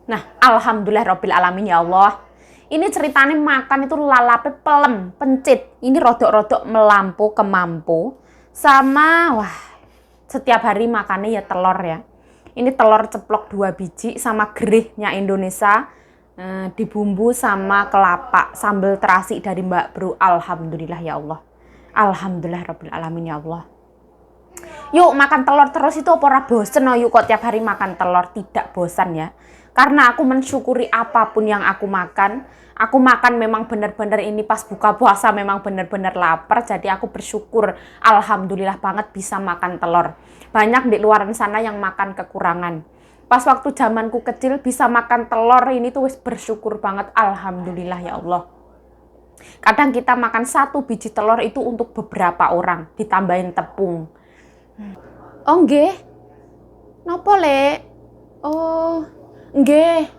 Nah, alhamdulillah robbil alamin ya Allah. Ini ceritanya makan itu lalape pelem, pencit. Ini rodok-rodok melampu, kemampu. Sama, wah, setiap hari makannya ya telur ya. Ini telur ceplok 2 biji sama gerihnya Indonesia. Dibumbu sama kelapa, sambal terasi dari Mbak Bro. Alhamdulillah ya Allah. Alhamdulillah robbil alamin ya Allah. Yuk makan telur terus itu apa ora bosen yuk kok tiap hari makan telur, tidak bosan ya. Karena aku mensyukuri apapun yang aku makan. Aku makan memang benar-benar ini pas buka puasa memang benar-benar lapar. Jadi aku bersyukur alhamdulillah banget bisa makan telur. Banyak di luar sana yang makan kekurangan. Pas waktu zamanku kecil bisa makan telur ini tuh wis bersyukur banget alhamdulillah ya Allah. Kadang kita makan 1 biji telur itu untuk beberapa orang ditambahin tepung. Oh nggih. Napa, Lek? Oh, nggih.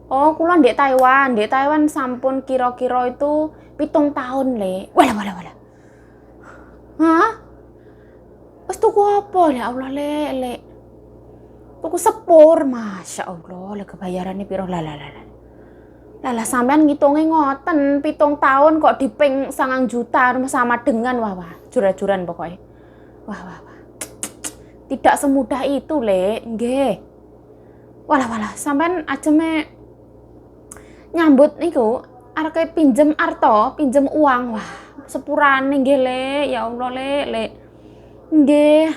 Oh, kula ndek Taiwan. Ndek Taiwan sampun kira-kira itu 7 tahun, Lek. Walah. Hah? Wes tuku apa? Ya Allah, Lek. Tuku sepur, Masya Allah. Lek kebayarannya piro? Lah sampean ngitungnya ngoten, 7 tahun kok diping 9 juta sama dengan wah, jura-juran pokoknya. Wah. Tidak semudah itu, Lek. Nggih. Walah, sampean ajeme nyambut niku arep pinjem arto, pinjem uang. Wah, sepurane nggih, Lek. Ya Allah, Lek. Nggih.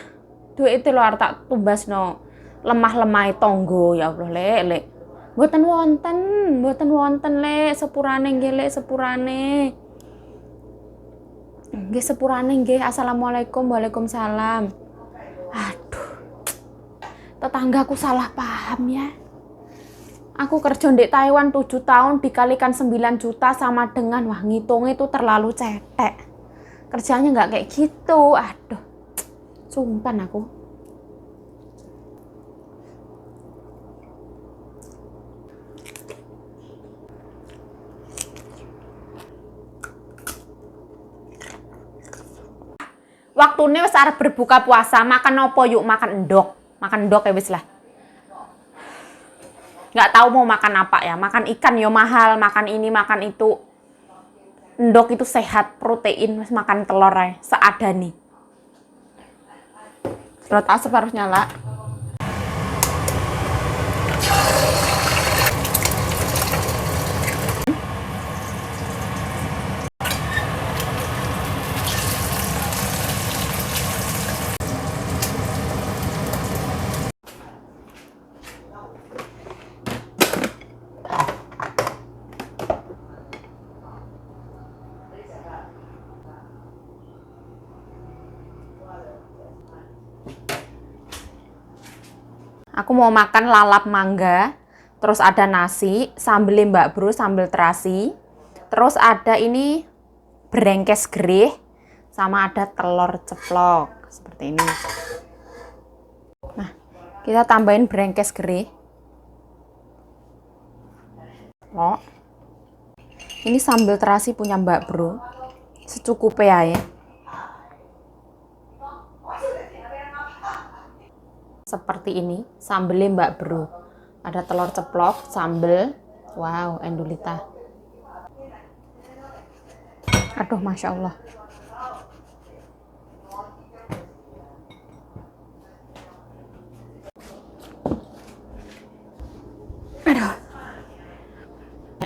Duit itu lho arep tak tumbasno lemah-lemah tonggo, ya Allah, Lek. Mboten wonten, Lek. Sepurane nggih, Lek, sepurane. Nggih, sepurane nggih. Assalamualaikum. Waalaikumsalam. Aduh. Tetanggaku salah paham ya. Aku kerja di Taiwan 7 tahun dikalikan 9 juta sama dengan wah ngitungnya itu terlalu cetek. Kerjanya nggak kayak gitu. Aduh. Sungkan aku. Waktunya wis arep berbuka puasa, makan opo yuk? Makan endok. Makan endok ya wis lah. Nggak tahu mau makan apa ya, makan ikan yo mahal, makan ini makan itu. Endok itu sehat, protein, makan telur ya, seadani. Serot asap harus nyala. Aku mau makan lalap mangga, terus ada nasi, sambal Mbak Bro, sambal terasi, terus ada ini berengkes gerih, sama ada telur ceplok, seperti ini. Nah, kita tambahin berengkes gerih. Oh, ini sambal terasi punya Mbak Bro, secukupnya ya. Seperti ini, sambelnya Mbak Bro. Ada telur ceplok, sambel, wow, endulita. Aduh, Masya Allah. Aduh.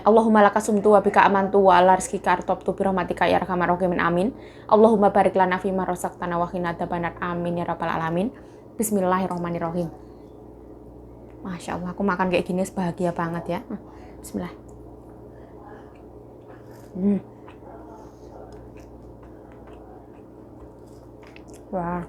Allahumma laka sumtu wa bika amantu wa ala rizkika artobtu birahmatika ya arhamar rahimin amin. Allahumma barik lana fima razaqtana wa qina adzabannar amin ya rabbal alamin. Bismillahirrahmanirrahim. Masya Allah, aku makan kayak gini bahagia banget ya. Bismillah. Wah.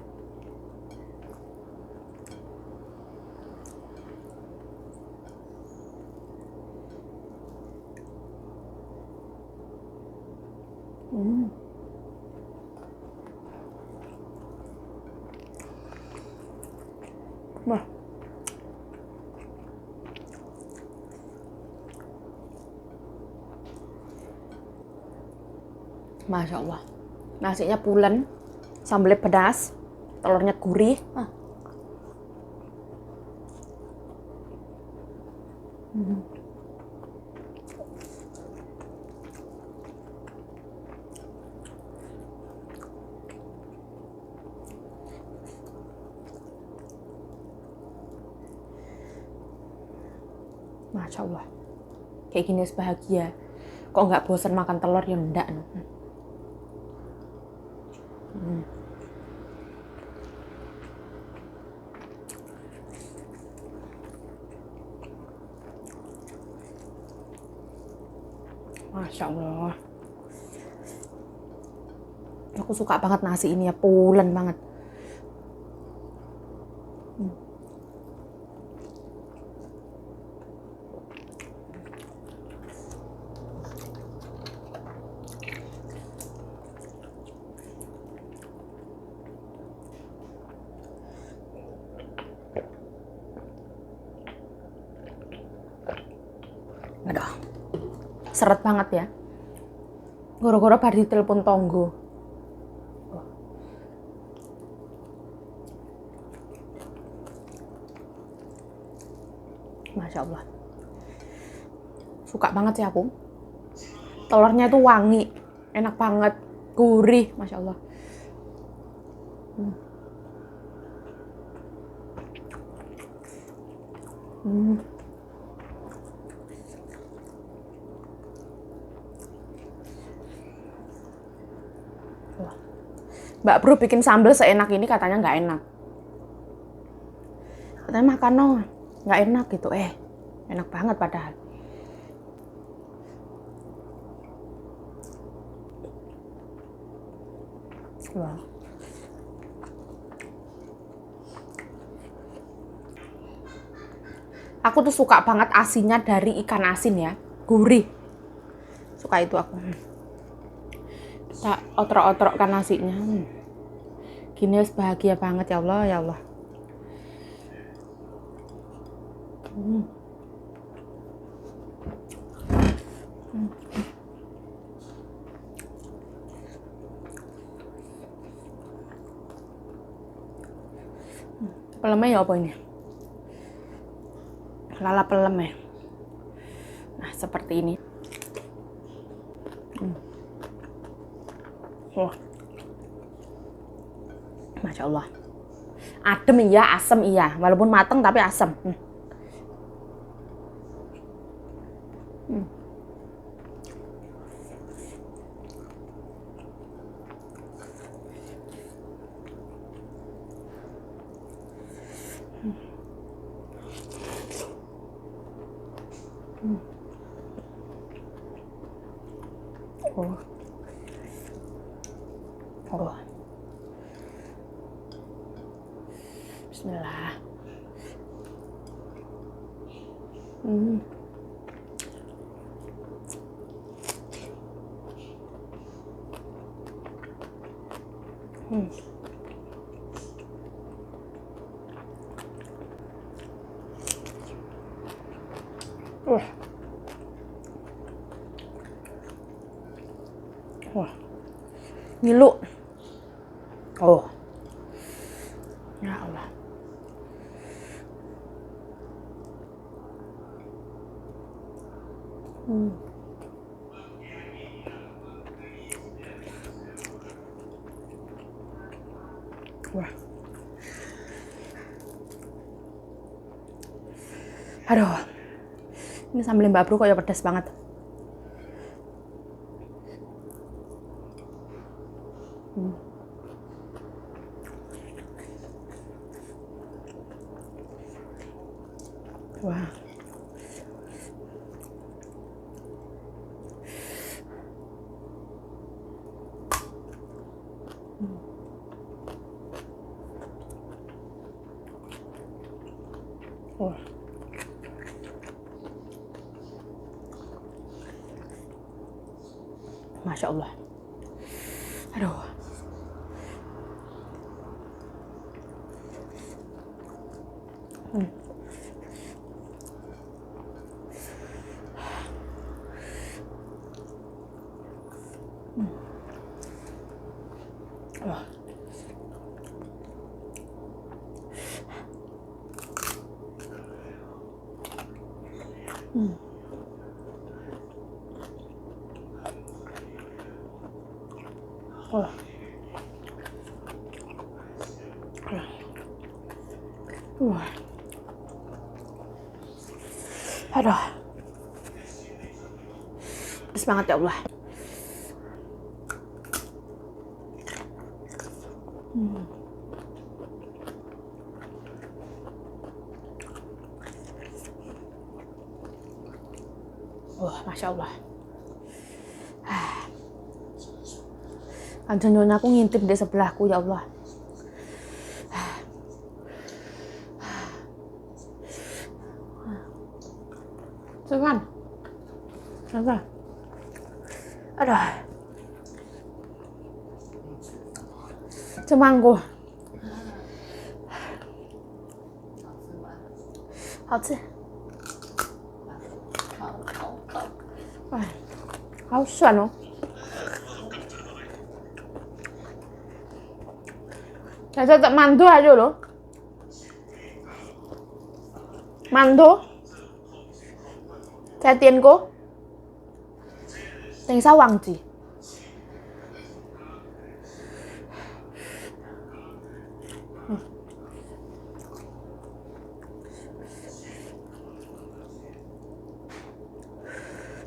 Wah. Masya Allah. Nasinya pulen, sambelnya pedas, telurnya gurih. Masya Allah. Kayak gini bahagia. Kok nggak bosan makan telur ya enggak. Masya Allah. Aku suka banget nasi ini ya, pulen banget. Aduh, seret banget ya. Goro-goro baru ditelepon tonggo. Masya Allah. Suka banget sih aku. Telurnya itu wangi, enak banget, gurih, Masya Allah. Mbak Bro bikin sambal seenak ini katanya nggak enak. Katanya makan no, nggak enak gitu. Enak banget padahal. Wah. Aku tuh suka banget asinnya dari ikan asin ya, gurih. Suka itu aku. Kita otrok-otrokkan nasinya. Gini bahagia banget ya Allah, ya Allah. Pelemnya ya apa ini? Lala pelem ya. Nah, seperti ini. Wah. Masya Allah. Adem iya, asem iya. Walaupun mateng tapi asem. Oh. Oh. Bismillah. Wah. Ngilu. Oh. Ya Allah. Wah. Aduh. Ini sambal Mbak Bro kok ya pedas banget. Wah. Wah. Masya Allah. Aduh. Wah. Oh. Aduh. Pedes banget ya Allah. Masya Allah. Kanjeng Nyonya aku ngintip di sebelahku ya Allah. Cuman. Apa? Aduh. Cemangku. 好吃。哎，好酸哦。Saya tetap mantu aja loh. Mantu. Saya tiền cô. Tại sao忘记?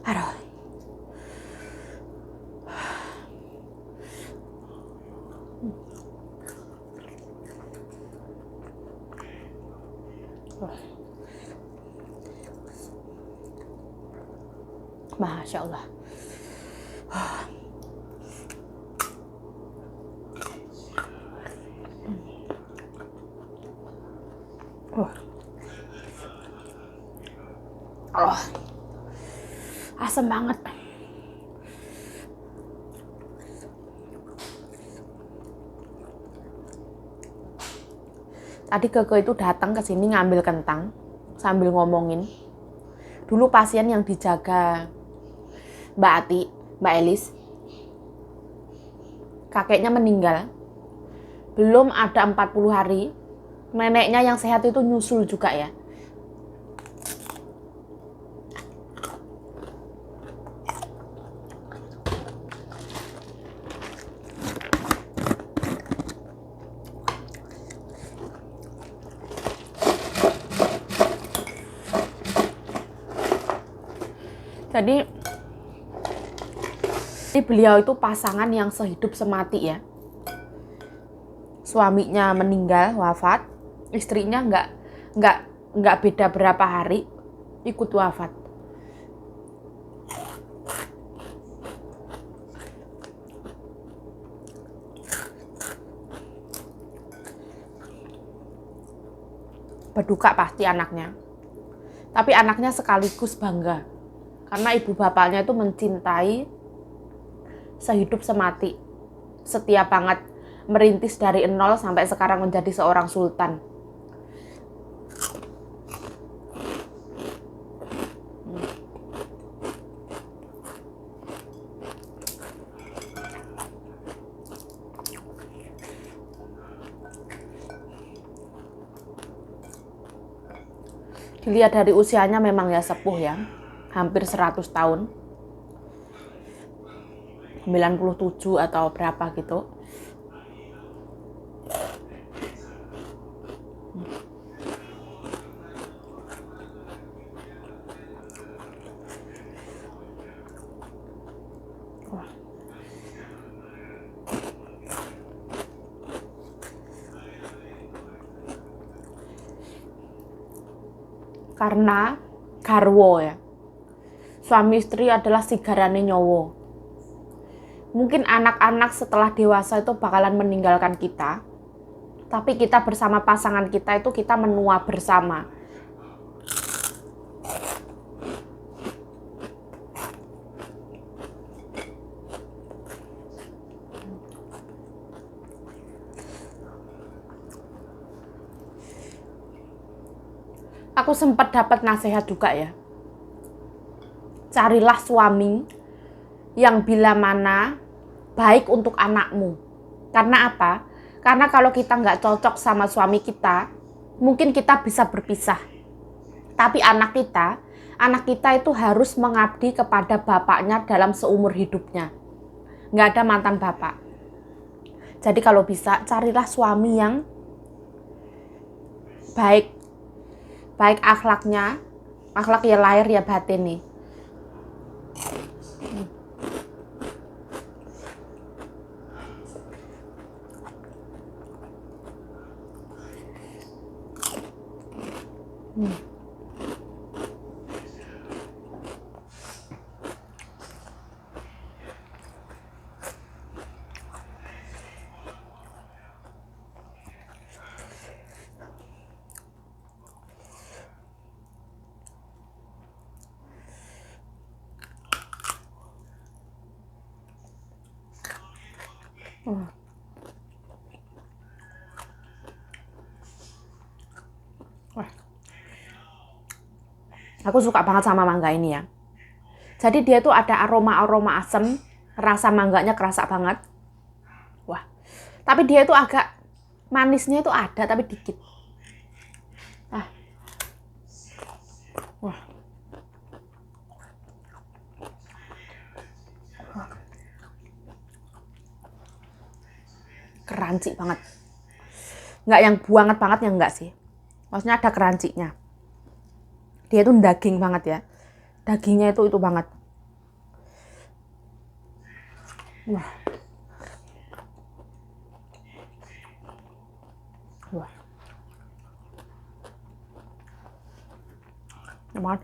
Aduh. Masya Allah. Asam banget. Tadi Keke itu datang ke sini ngambil kentang sambil ngomongin. Dulu pasien yang dijaga Mbak Ati, Mbak Elis, kakeknya meninggal. Belum ada 40 hari, neneknya yang sehat itu nyusul juga ya. Jadi beliau itu pasangan yang sehidup semati ya. Suaminya meninggal, wafat, istrinya nggak beda berapa hari ikut wafat. Berduka pasti anaknya. Tapi anaknya sekaligus bangga. Karena ibu bapaknya itu mencintai sehidup semati. Setia banget, merintis dari nol sampai sekarang menjadi seorang sultan. Dilihat dari usianya memang ya sepuh ya. Hampir 100 tahun. 97 atau berapa gitu. Karena garwo ya. Suami istri adalah sigarane nyowo. Mungkin anak-anak setelah dewasa itu bakalan meninggalkan kita. Tapi kita bersama pasangan kita itu kita menua bersama. Aku sempat dapat nasihat juga ya. Carilah suami yang bila mana baik untuk anakmu. Karena apa? Karena kalau kita nggak cocok sama suami kita, mungkin kita bisa berpisah. Tapi anak kita anak kita itu harus mengabdi kepada bapaknya dalam seumur hidupnya. Nggak ada mantan bapak. Jadi kalau bisa, carilah suami yang baik. Baik akhlaknya, akhlak ya lahir ya batin nih. Wah. Aku suka banget sama mangga ini ya. Jadi dia tuh ada aroma-aroma asem, rasa mangganya kerasa banget. Wah. Tapi dia tuh agak manisnya itu ada tapi dikit. Ah. Wah. Crunchy banget. Nggak yang banget ya enggak sih. Maksudnya ada crunchy-nya. Dia tuh daging banget ya. Dagingnya itu banget. Wah. Wah. Enak.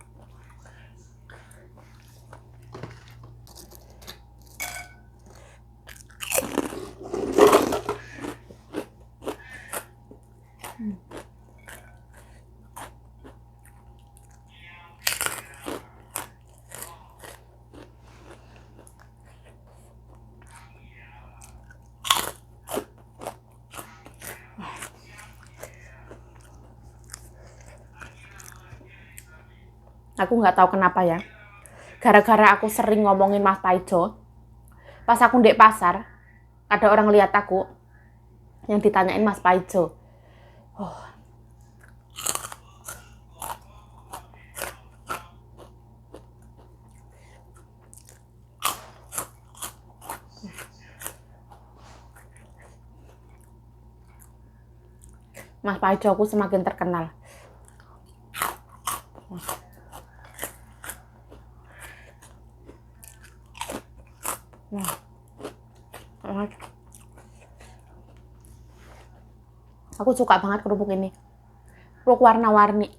Aku nggak tahu kenapa ya. Gara-gara aku sering ngomongin Mas Paijo, pas aku di pasar, ada orang lihat aku yang ditanyain Mas Paijo. Oh. Mas Paijo aku semakin terkenal. Aku suka banget kerupuk ini. Kerupuk warna-warni.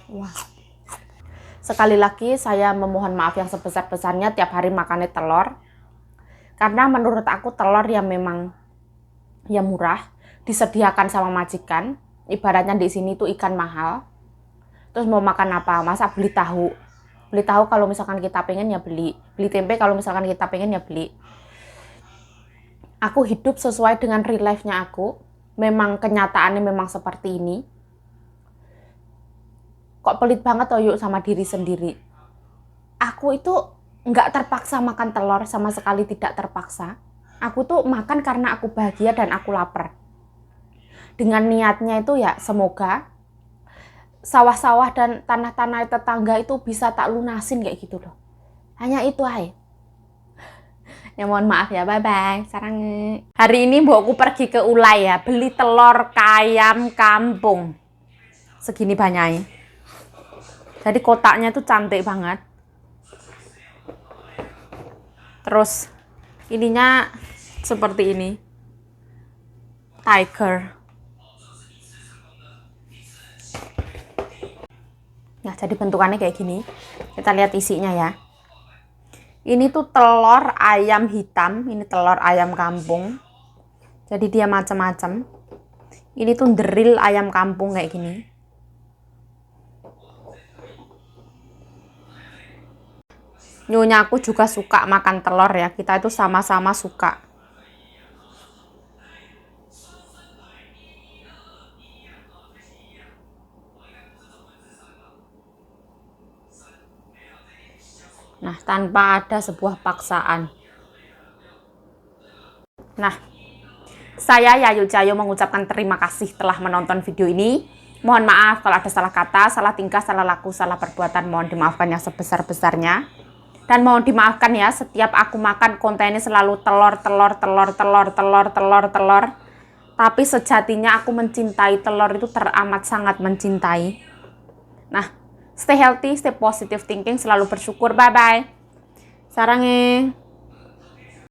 Wah. Sekali lagi saya memohon maaf yang sebesar-besarnya tiap hari makannya telur. Karena menurut aku telur yang memang ya murah, disediakan sama majikan. Ibaratnya di sini tuh ikan mahal. Terus mau makan apa? Masa beli tahu? Beli tahu kalau misalkan kita pengen ya beli. Beli tempe kalau misalkan kita pengen ya beli. Aku hidup sesuai dengan real life-nya aku. Memang kenyataannya memang seperti ini. Kok pelit banget toh yuk sama diri sendiri. Aku itu nggak terpaksa makan telur, sama sekali tidak terpaksa. Aku tuh makan karena aku bahagia dan aku lapar. Dengan niatnya itu ya semoga sawah-sawah dan tanah-tanah tetangga itu bisa tak lunasin kayak gitu loh. Hanya itu aja. Ya mohon maaf ya, bye-bye. Sarang. Hari ini mbokku pergi ke Ulay ya, beli telur ayam kampung. Segini banyaknya. Jadi kotaknya tuh cantik banget. Terus ininya seperti ini. Tiger. Nah, jadi bentukannya kayak gini. Kita lihat isinya ya. Ini tuh telur ayam hitam, ini telur ayam kampung. Jadi dia macam-macam. Ini tuh deril ayam kampung kayak gini. Nyonya aku juga suka makan telur ya. Kita itu sama-sama suka. Nah, tanpa ada sebuah paksaan. Nah, saya Yayu Cayo mengucapkan terima kasih telah menonton video ini. Mohon maaf kalau ada salah kata, salah tingkah, salah laku, salah perbuatan. Mohon dimaafkan yang sebesar-besarnya. Dan mohon dimaafkan ya, setiap aku makan kontennya selalu telur. Tapi sejatinya aku mencintai telur itu teramat sangat mencintai. Nah, stay healthy, stay positive thinking, selalu bersyukur. Bye-bye. Sarangnya.